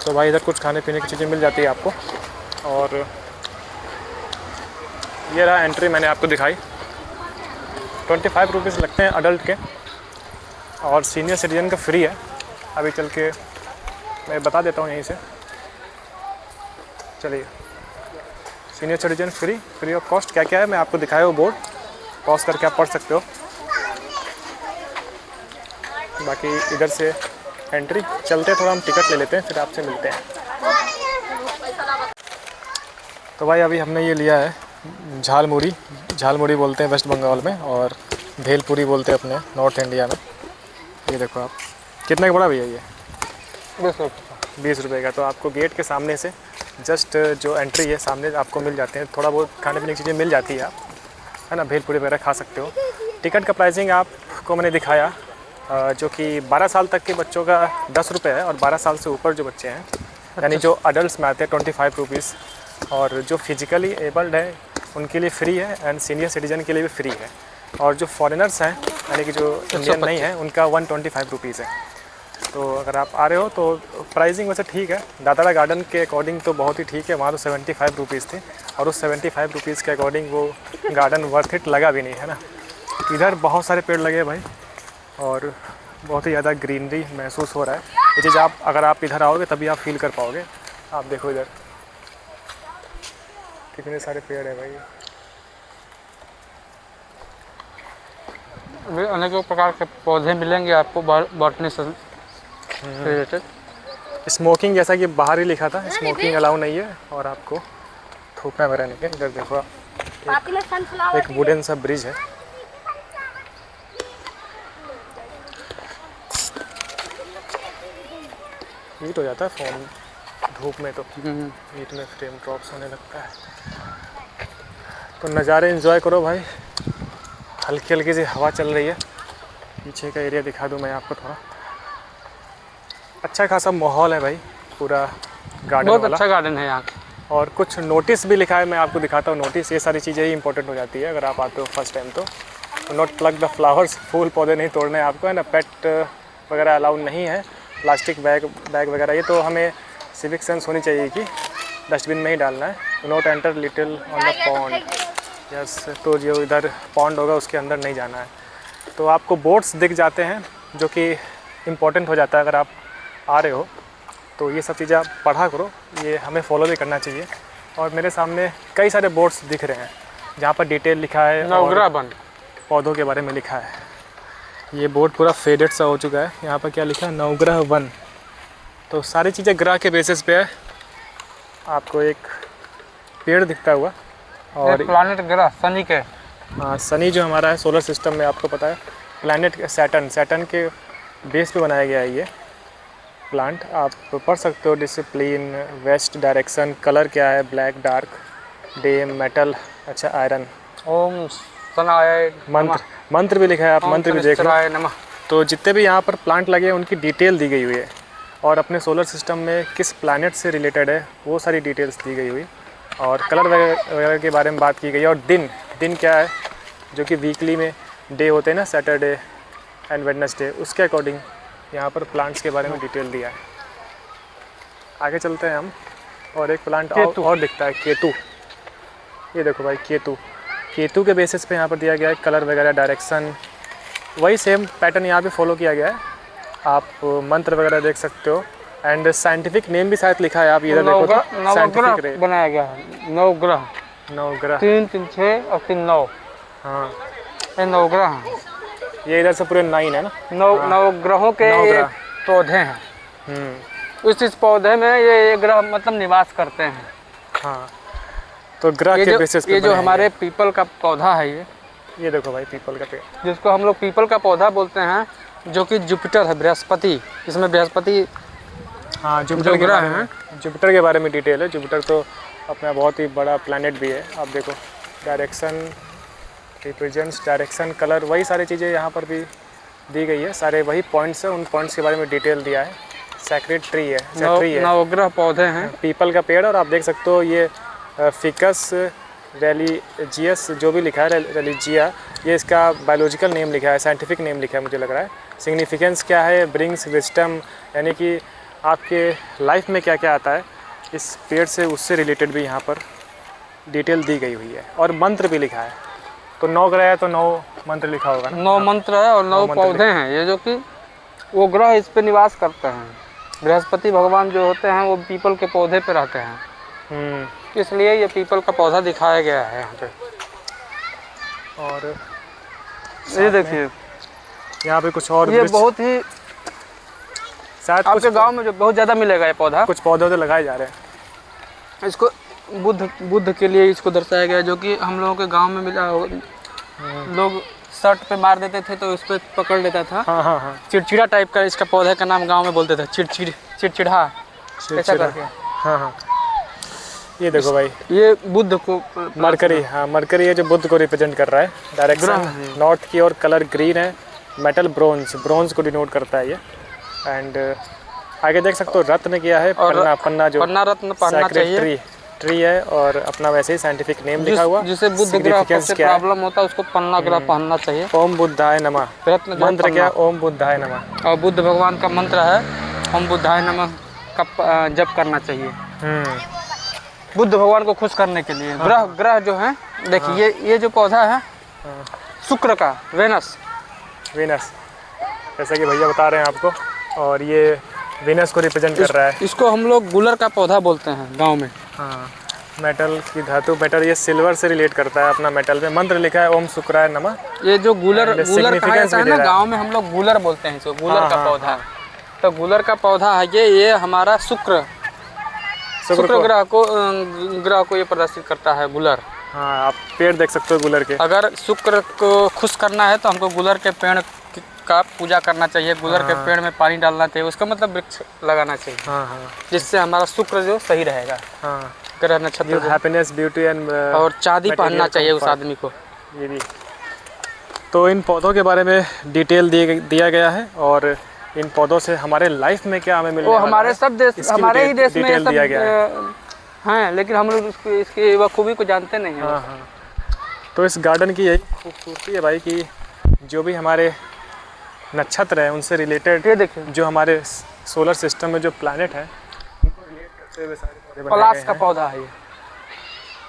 तो भाई इधर कुछ खाने पीने की चीज़ें मिल जाती है आपको। और ये रहा एंट्री, मैंने आपको दिखाई। 25 रुपीज़ लगते हैं अडल्ट के, और सीनियर सिटीजन का फ्री है। अभी चल के मैं बता देता हूँ यहीं से। चलिए, senior citizen free of cost क्या क्या है मैं आपको दिखाया, वो बोर्ड पॉज करके आप पढ़ सकते हो। बाकी इधर से एंट्री, चलते थोड़ा हम टिकट ले लेते हैं, फिर आपसे मिलते हैं। तो भाई अभी हमने ये लिया है झालमुड़ी बोलते हैं वेस्ट बंगाल में, और भेलपुरी बोलते हैं अपने नॉर्थ इंडिया में। ये देखो आप, कितने का बड़ा भैया ये? 20 रुपये का। तो आपको गेट के सामने से जस्ट जो एंट्री है सामने आपको मिल जाते हैं, थोड़ा बहुत खाने पीने की चीज़ें मिल जाती है, आप है ना, भेलपुरी वगैरह खा सकते हो। टिकट का प्राइसिंग आपको मैंने दिखाया, जो कि 12 साल तक के बच्चों का 10 रुपये है, और 12 साल से ऊपर जो बच्चे हैं यानी जो अडल्ट में आते हैं 25 रुपीज़, और जो फिजिकली एबल्ड है उनके लिए फ्री है, एंड सीनियर सिटीजन के लिए भी फ्री है। और जो फॉरेनर्स हैं यानी कि जो इंडियन नहीं है उनका 125 रुपीज़ है। तो अगर आप आ रहे हो तो प्राइसिंग वैसे ठीक है, दादरा गार्डन के अकॉर्डिंग तो बहुत ही ठीक है। वहाँ तो 75 रुपीज़ थे, और उस 75 रुपीज़ के अकॉर्डिंग वो गार्डन वर्थ इट लगा भी नहीं, है ना। इधर बहुत सारे पेड़ लगे हैं भाई, और बहुत ही ज़्यादा ग्रीनरी महसूस हो रहा है। ये चीज़ आप अगर आप इधर आओगे तभी आप फील कर पाओगे। आप देखो इधर कितने सारे पेड़ हैं भाई। अनेकों प्रकार के पौधे मिलेंगे आपको बॉटनी से रिलेटेड। स्मोकिंग, जैसा कि बाहर ही लिखा था, स्मोकिंग अलाउ नहीं है, और आपको थूकना वगैरह नहीं है। इधर देखो आप, एक वुडन सा ब्रिज है। हीट हो जाता है फ़ोन धूप में, तो हीट में फ्रेम ड्रॉप्स होने लगता है। तो नज़ारे एंजॉय करो भाई, हल्की हल्की सी हवा चल रही है। पीछे का एरिया दिखा दूँ मैं आपको थोड़ा, अच्छा खासा माहौल है भाई, पूरा गार्डन बहुत वाला। अच्छा गार्डन है यहाँ। और कुछ नोटिस भी लिखा है, मैं आपको दिखाता हूँ नोटिस। ये सारी चीज़ें ही इंपॉर्टेंट हो जाती है अगर आप आते हो फर्स्ट टाइम तो। नॉट प्लग द फ्लावर्स, फूल पौधे नहीं तोड़ने हैं आपको, है ना। पेट वगैरह अलाउड नहीं है, प्लास्टिक बैग वगैरह, ये तो हमें सिविक सेंस होनी चाहिए कि डस्टबिन में ही डालना है। Not enter little on the pond, yes, तो जो इधर पॉन्ड होगा उसके अंदर नहीं जाना है। तो आपको बोट्स दिख जाते हैं, जो कि इम्पोर्टेंट हो जाता है अगर आप आ रहे हो। तो ये सब चीज़ें आप पढ़ा करो, ये हमें फॉलो भी करना चाहिए। और मेरे सामने कई सारे बोर्ड्स दिख रहे हैं जहाँ पर डिटेल लिखा है, नवग्रह वन पौधों के बारे में लिखा है। ये बोर्ड पूरा फेडेड सा हो चुका है। यहाँ पर क्या लिखा है, नवग्रह वन। तो सारी चीज़ें ग्रह के बेसिस पे है। आपको एक पेड़ दिखता हुआ, और प्लैनेट ग्रह शनि के, हाँ, शनि जो हमारा है सोलर सिस्टम में, आपको पता है प्लैनेट सैटर्न के बेस पे बनाया गया है ये प्लांट। आप पढ़ सकते हो डिसिप्लिन, वेस्ट डायरेक्शन, कलर क्या है, ब्लैक, डार्क, डे, मेटल, अच्छा आयरन, ओम सनाय मंत्र भी लिखा है, आप मंत्र भी देख लो। तो जितने भी यहाँ पर प्लांट लगे हैं उनकी डिटेल दी गई हुई है, और अपने सोलर सिस्टम में किस प्लैनेट से रिलेटेड है वो सारी डिटेल्स दी गई हुई, और कलर वगैरह के बारे में बात की गई है। और दिन क्या है, जो कि वीकली में डे होते हैं ना, सैटरडे एंड वेडनेसडे, उसके अकॉर्डिंग यहाँ पर प्लांट्स के बारे में डिटेल दिया है। आगे चलते हैं हम, और एक प्लांट और दिखता है, केतु। ये देखो भाई, केतु के बेसिस पे यहाँ पर दिया गया है कलर वगैरह, डायरेक्शन, वही सेम पैटर्न यहाँ पे फॉलो किया गया है। आप मंत्र वगैरह देख सकते हो, एंड साइंटिफिक नेम भी शायद लिखा है, आप इधर देखो तो साइंटिफिक बनाया गया है। नवग्रह 3 3 6 और 3 9, हाँ ये नवग्रह हैं। ये इधर से पूरे 9 है ना, नवग्रहों के पौधे हैं। इस पौधे में ये ग्रह मतलब निवास करते हैं। हाँ, तो ग्रह के बेसिस पे ये जो हमारे पीपल का पौधा है, ये देखो भाई पीपल का पेड़, जिसको हम लोग पीपल का पौधा बोलते हैं, जो कि जुपिटर है, बृहस्पति, इसमें बृहस्पति, हाँ जुपिटर ग्रह है। जुपिटर के बारे में डिटेल है। जुपिटर तो अपना बहुत ही बड़ा प्लैनेट भी है। आप देखो डायरेक्शन, रिप्रेजेंट्स डायरेक्शन, कलर, वही सारी चीज़ें यहाँ पर भी दी गई है। सारे वही पॉइंट्स हैं, उन पॉइंट्स के बारे में डिटेल दिया है। सैक्रेड ट्री है, नवग्रह पौधे हैं, पीपल का पेड़। और आप देख सकते हो ये फिकस रेलिजियस जो भी लिखा है, रेलिजिया, ये इसका बायोलॉजिकल नेम लिखा है, साइंटिफिक नेम लिखा है मुझे लग रहा है। सिग्निफिकेंस क्या है, ब्रिंग्स विजडम, यानी कि आपके लाइफ में क्या क्या आता है, इस पेड़ से उससे रिलेटेड भी यहाँ पर डिटेल दी गई हुई है और मंत्र भी लिखा है। तो 9 ग्रह है तो 9 मंत्र लिखा होगा ना? 9 मंत्र है और 9 मंत्र पौधे हैं ये, जो कि वो ग्रह इस पे निवास करते हैं। बृहस्पति भगवान जो होते हैं वो पीपल के पौधे पे रहते हैं, इसलिए ये पीपल का पौधा दिखाया गया है यहाँ पे। और ये देखिए यहाँ पे कुछ और ये वृक्ष, बहुत ही शायद आपके कुछ गांव में जो बहुत ज़्यादा मिलेगा ये पौधा। कुछ पौधे तो लगाए जा रहे हैं। इसको बुद्ध के लिए इसको दर्शाया गया है, जो कि हम लोगों के गांव में मिला। लोग शर्ट पे मार देते थे तो इस पे पकड़ लेता था। हाँ हाँ हाँ, चिड़चिड़ा टाइप का इसका पौधे का नाम गांव में बोलते थे, चिड़चिड़ा ऐसा करके। हाँ हाँ, ये देखो भाई, ये बुद्ध को मरकरी, हाँ मरकरी है जो बुद्ध को रिप्रेजेंट कर रहा है। डायरेक्शन नॉर्थ की ओर, कलर ग्रीन है, मेटल ब्रोंज को डिनोट करता है ये। एंड आगे देख सकते हो रत्न किया है, पन्ना जो पन्ना रत्न पढ़ना चाहिए। ट्री है और अपना वैसे ही साइंटिफिक नेम लिखा हुआ। जिसे बुद्ध ग्रह से प्रॉब्लम होता है उसको पन्ना ग्रह पहनना चाहिए। ओम बुद्धाय नमः, रत्न मंत्र क्या? ओम बुद्धाय नमः। और बुद्ध भगवान का मंत्र है ओम बुद्धाय नमः का जप करना चाहिए बुद्ध भगवान को खुश करने के लिए। ग्रह जो है देखिए, ये जो पौधा है शुक्र का, वेनस, जैसा कि भैया बता रहे हैं आपको, और ये वीनस को रिप्रेजेंट कर रहा है। इसको हम लोग गुलर का पौधा बोलते हैं गांव में। हाँ, मेटल की धातु, मेटल ये सिल्वर से रिलेट करता है अपना मेटल में। मंत्र लिखा है ओम शुक्राय नमः। ये जो गुलर कहा जाता है ना, गांव में हम लोग गुलर बोलते हैं इसको, गुलर का पौधा। तो गुलर का पौधा है ये हमारा शुक्र ग्रह को ये प्रदर्शित करता है, गुलर। हाँ, आप पेड़ देख सकते हो गुलर के। अगर शुक्र को खुश करना है तो हमको गुलर के पेड़ का पूजा करना चाहिए, गुलर के पेड़ में पानी डालना चाहिए, उसका मतलब वृक्ष लगाना चाहिए। हाँ हाँ, जिससे हमारा शुक्र जो सही रहेगा। हाँ, ग्रह नक्षत्र हैप्पीनेस, ब्यूटी एंड और चांदी पहनना चाहिए उस आदमी को। ये भी। तो इन पौधों के बारे में डिटेल दिया गया है, और इन पौधों से हमारे लाइफ में क्या हमें मिलने वाला है, हमारे सब देश, हमारे ही देश में सब दिया गया हैं, लेकिन हम लोग इसकी बखूबी को जानते नहीं हैं। हाँ हाँ। तो इस गार्डन की यही खूबसूरती है भाई, कि जो भी हमारे नक्षत्र हैं उनसे रिलेटेड, ये देखिए जो हमारे सोलर सिस्टम में जो प्लैनेट है उनको रिलेट करते हुए सारे पौधे बनाए पलाश गए का हैं। पौधा है ये।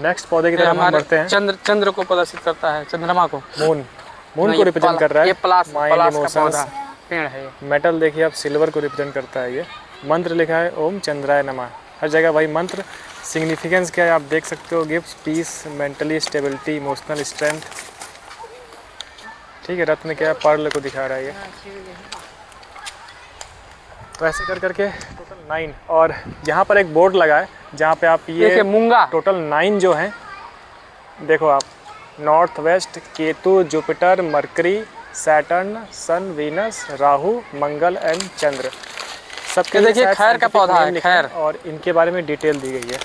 नेक्स्ट पौधे की तरफ हम बढ़ते हैं। चंद्र को प्रदर्शित करता है, चंद्रमा को, मून को रिप्रेजेंट कर रहा है। ये पलाश का पौधा पेड़ है। मेटल देखिए आप, सिल्वर को रिप्रेजेंट करता है ये। मंत्र लिखा है ओम चंद्राय नमः। हर जगह भाई मंत्र, सिग्निफिकेंस क्या है आप देख सकते हो। Gives peace, mentally stability, emotional strength. ठीक है, रत्न क्या है, पर्ल को दिखा रहा है ये। तो ऐसे कर करके टोटल 9, और यहाँ पर एक बोर्ड लगा है जहाँ पे आप ये मूंगा टोटल 9 जो हैं, देखो आप, north west, Ketu, Jupiter, Mercury, Saturn, sun, Venus, Rahu, Mangal and Chandra. सबके देखिए खैर का पौधा है, खैर, और इनके बारे में डिटेल दी गई है।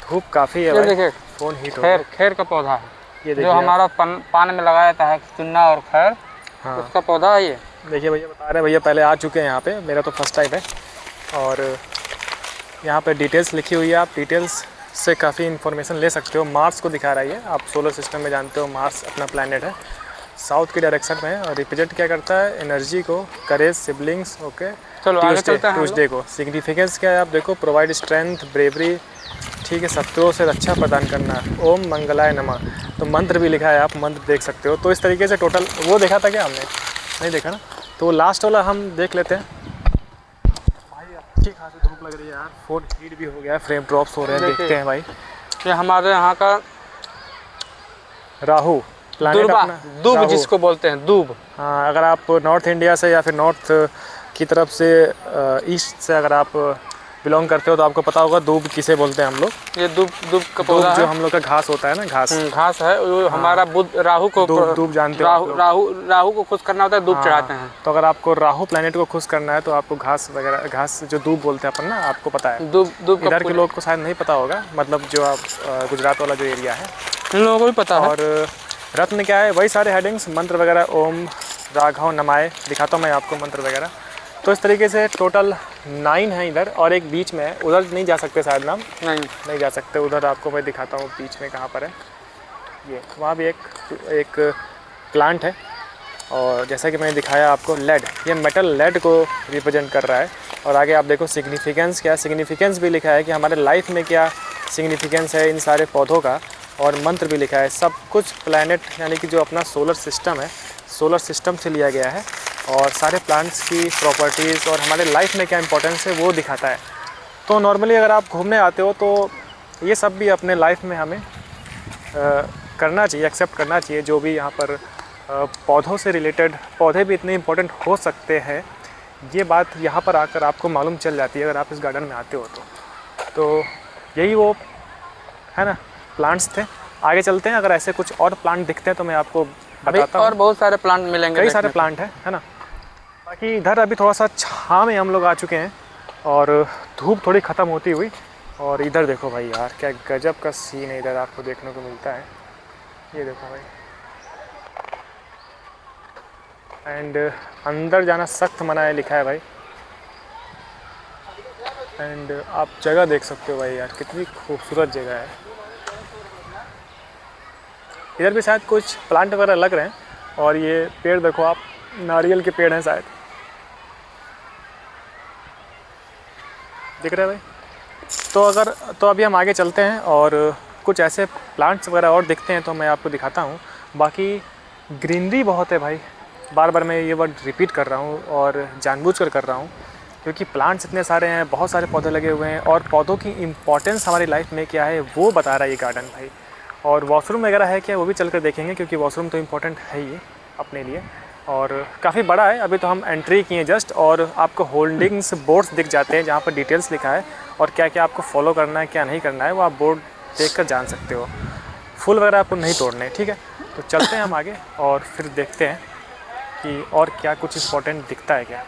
धूप काफ़ी है भाई, देखिए फोन हीट हो गया। खैर का पौधा है, ये जो हमारा पान में लगाया जाता है, चुन्ना और खैर, हाँ, उसका पौधा है ये। देखिए भैया बता रहे हैं, भैया पहले आ चुके हैं यहाँ पे, मेरा तो फर्स्ट टाइम है। और यहाँ पे डिटेल्स लिखी हुई है, आप डिटेल्स से काफ़ी इन्फॉर्मेशन ले सकते हो। मार्स को दिखा रहा है ये, आप सोलर सिस्टम में जानते हो मार्स अपना प्लैनेट है, साउथ की डायरेक्शन में है, और रिप्रेजेंट क्या करता है, एनर्जी को, करेज, सिबलिंग्स। ओके, चलो आगे चलते हैं। ट्यूसडे को सिग्निफिकेंस क्या है आप देखो, प्रोवाइड स्ट्रेंथ, ब्रेवरी, ठीक है, शत्रुओं से रक्षा प्रदान करना। ओम मंगलाय नमः। तो मंत्र भी लिखा है, आप मंत्र देख सकते हो। तो इस तरीके से टोटल वो देखा था क्या हमने, नहीं देखा ना, तो लास्ट वाला हम देख लेते हैं। भाई अच्छी खासी धूप लग रही है यार, फोन हीट भी हो गया है, फ्रेम ड्रॉप्स हो रहे हैं, देखते हैं भाई। ये हमारे यहाँ का राहु प्लैनेट अपना, दूब जिसको बोलते हैं, दूब। हाँ, अगर आप नॉर्थ इंडिया से या फिर नॉर्थ की तरफ से ईस्ट से अगर आप बिलोंग करते हो तो आपको पता होगा दूब किसे बोलते हैं हम लोग। ये दूब का पौधा जो हम लोग का घास होता है ना, घास है, वो हमारा राहु को, दूब जानते हो, राहु को खुश करना होता है, दूब चढ़ाते हैं। तो अगर आपको राहु प्लैनेट को खुश करना है तो आपको घास वगैरह, घास जो दूब बोलते हैं अपन ना, आपको पता है। दूब इधर के लोग को शायद नहीं पता होगा, मतलब जो आप गुजरात वाला जो एरिया है, इन लोगों को भी पता है। और रत्न क्या है, वही सारे हेडिंग्स, मंत्र वगैरह, ओम राघव नमाय, दिखाता हूँ मैं आपको मंत्र वगैरह। तो इस तरीके से टोटल 9 है इधर, और एक बीच में है, उधर नहीं जा सकते शायद नाम, नहीं जा सकते उधर, आपको मैं दिखाता हूँ बीच में कहाँ पर है ये। वहाँ भी एक प्लांट है, और जैसा कि मैंने दिखाया आपको, लेड, ये मेटल लेड को रिप्रेजेंट कर रहा है। और आगे आप देखो सिग्निफिकेंस क्या, सिग्निफिकेंस भी लिखा है कि हमारे लाइफ में क्या सिग्निफिकेंस है इन सारे पौधों का, और मंत्र भी लिखा है। सब कुछ प्लैनेट यानी कि जो अपना सोलर सिस्टम है, सोलर सिस्टम से लिया गया है, और सारे प्लांट्स की प्रॉपर्टीज़ और हमारे लाइफ में क्या इंपॉर्टेंस है वो दिखाता है। तो नॉर्मली अगर आप घूमने आते हो तो ये सब भी अपने लाइफ में हमें करना चाहिए, एक्सेप्ट करना चाहिए। जो भी यहाँ पर पौधों से रिलेटेड, पौधे भी इतने इम्पोर्टेंट हो सकते हैं, ये बात यहाँ पर आकर आपको मालूम चल जाती है अगर आप इस गार्डन में आते हो तो यही वो है ना प्लांट्स थे। आगे चलते हैं, अगर ऐसे कुछ और प्लांट दिखते हैं तो मैं आपको बताता हूँ। और बहुत सारे प्लांट मिलेंगे, कई सारे प्लांट हैं, है ना। बाकी इधर अभी थोड़ा सा छाँव में हम लोग आ चुके हैं और धूप थोड़ी ख़त्म होती हुई। और इधर देखो भाई यार, क्या गजब का सीन है इधर आपको देखने को मिलता है। ये देखो भाई, एंड अंदर जाना सख्त मना है लिखा है भाई। एंड आप जगह देख सकते हो भाई यार, कितनी खूबसूरत जगह है। इधर भी शायद कुछ प्लांट वगैरह लग रहे हैं, और ये पेड़ देखो आप, नारियल के पेड़ हैं शायद, दिख रहा है भाई। तो अभी हम आगे चलते हैं और कुछ ऐसे प्लांट्स वगैरह और दिखते हैं तो मैं आपको दिखाता हूँ। बाकी ग्रीनरी बहुत है भाई, बार बार मैं ये वर्ड रिपीट कर रहा हूँ और जानबूझकर कर रहा हूँ, क्योंकि प्लांट्स इतने सारे हैं, बहुत सारे पौधे लगे हुए हैं, और पौधों की इम्पोर्टेंस हमारी लाइफ में क्या है वो बता रहा है ये गार्डन भाई। और वॉशरूम वगैरह है क्या वो भी चल कर देखेंगे, क्योंकि वॉशरूम तो इम्पोर्टेंट है ही अपने लिए, और काफ़ी बड़ा है। अभी तो हम एंट्री किए जस्ट, और आपको होल्डिंग्स बोर्ड्स दिख जाते हैं जहाँ पर डिटेल्स लिखा है और क्या क्या आपको फॉलो करना है क्या नहीं करना है वो आप बोर्ड देख कर जान सकते हो। फूल वगैरह आपको नहीं तोड़ने, ठीक है। तो चलते हैं हम आगे और फिर देखते हैं कि और क्या कुछ इम्पोर्टेंट दिखता है क्या।